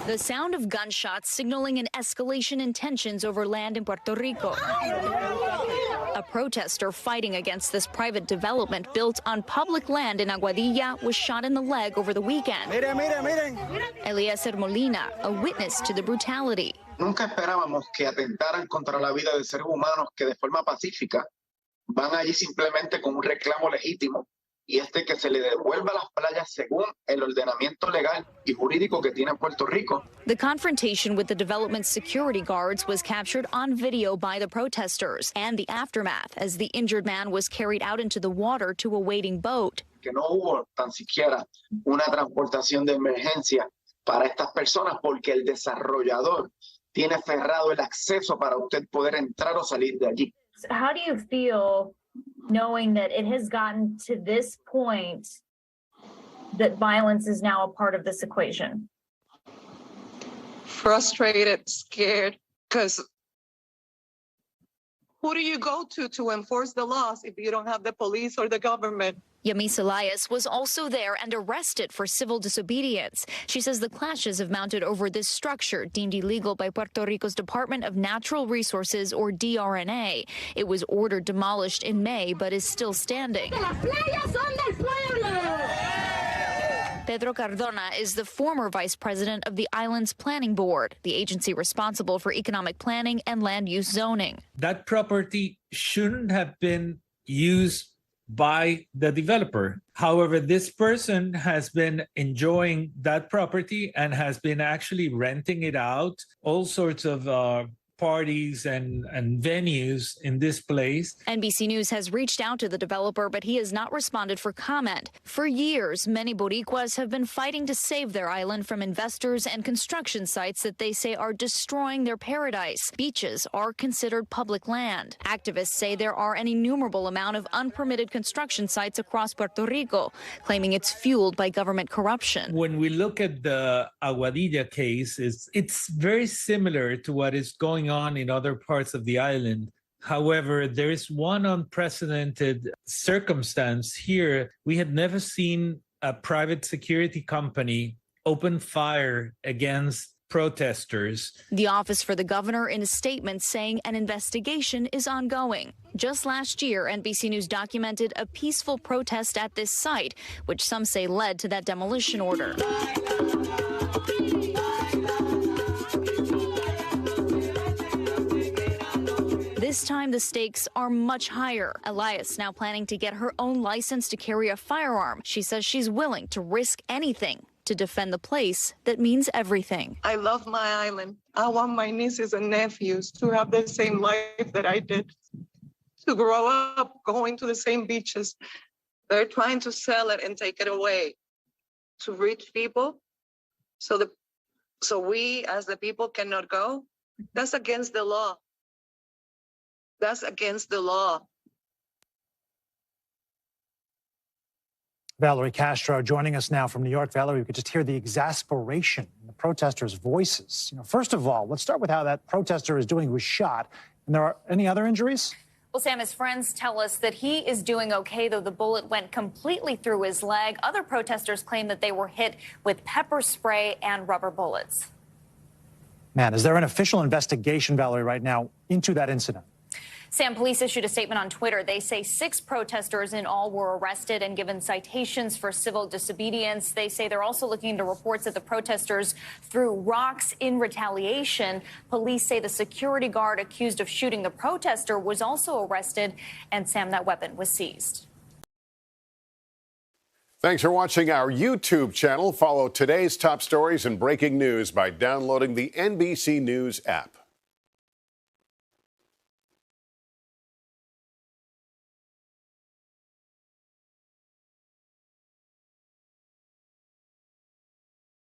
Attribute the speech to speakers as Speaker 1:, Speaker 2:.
Speaker 1: The sound of gunshots signaling an escalation in tensions over land in Puerto Rico. A protester fighting against this private development built on public land in Aguadilla was shot in the leg over the weekend. Eliezer Molina, a witness to the brutality.
Speaker 2: Nunca esperábamos que atentaran contra la vida de seres humanos que de forma pacífica van allí simplemente con un reclamo legítimo y que se le devuelva las playas según el ordenamiento legal y jurídico que tiene Puerto Rico.
Speaker 1: The confrontation with the development's security guards was captured on video by the protesters and the aftermath as the injured man was carried out into the water to a waiting boat.
Speaker 2: Que no hubo tan siquiera una transportación de emergencia para estas personas porque el desarrollador tiene cerrado el acceso para usted poder entrar o salir de allí.
Speaker 3: How do you feel knowing that it has gotten to this point that violence is now a part of this equation?
Speaker 4: Frustrated, scared, because who do you go to enforce the laws if you don't have the police or the government?
Speaker 1: Yamis Elias was also there and arrested for civil disobedience. She says the clashes have mounted over this structure deemed illegal by Puerto Rico's Department of Natural Resources, or DRNA. It was ordered demolished in May, but is still standing. Pedro Cardona is the former vice president of the island's planning board, the agency responsible for economic planning and land use zoning.
Speaker 5: That property shouldn't have been used by the developer. However, this person has been enjoying that property and has been actually renting it out, all sorts of parties and venues in this place.
Speaker 1: NBC News has reached out to the developer, but he has not responded for comment. For years, many Boricuas have been fighting to save their island from investors and construction sites that they say are destroying their paradise. Beaches are considered public land. Activists say there are an innumerable amount of unpermitted construction sites across Puerto Rico, claiming it's fueled by government corruption.
Speaker 5: When we look at the Aguadilla case, it's very similar to what is going on in other parts of the island. However, there is one unprecedented circumstance here. We had never seen a private security company open fire against protesters.
Speaker 1: The Office for the Governor in a statement saying an investigation is ongoing. Just last year, NBC News documented a peaceful protest at this site, which some say led to that demolition order. This time, the stakes are much higher. Elias now planning to get her own license to carry a firearm. She says she's willing to risk anything to defend the place that means everything.
Speaker 4: I love my island. I want my nieces and nephews to have the same life that I did, to grow up going to the same beaches. They're trying to sell it and take it away to rich people. So we as the people cannot go. That's against the law. That's against the law.
Speaker 6: Valerie Castro joining us now from New York. Valerie, we could just hear the exasperation in the protesters' voices. First of all, let's start with how that protester is doing who was shot. And there are any other injuries?
Speaker 3: Well, Sam, his friends tell us that he is doing okay, though the bullet went completely through his leg. Other protesters claim that they were hit with pepper spray and rubber bullets.
Speaker 6: Man, is there an official investigation, Valerie, right now into that incident?
Speaker 3: Sam, police issued a statement on Twitter. They say 6 protesters in all were arrested and given citations for civil disobedience. They say they're also looking into reports that the protesters threw rocks in retaliation. Police say the security guard accused of shooting the protester was also arrested, and Sam, that weapon was seized.
Speaker 7: Thanks for watching our YouTube channel. Follow today's top stories and breaking news by downloading the NBC News app.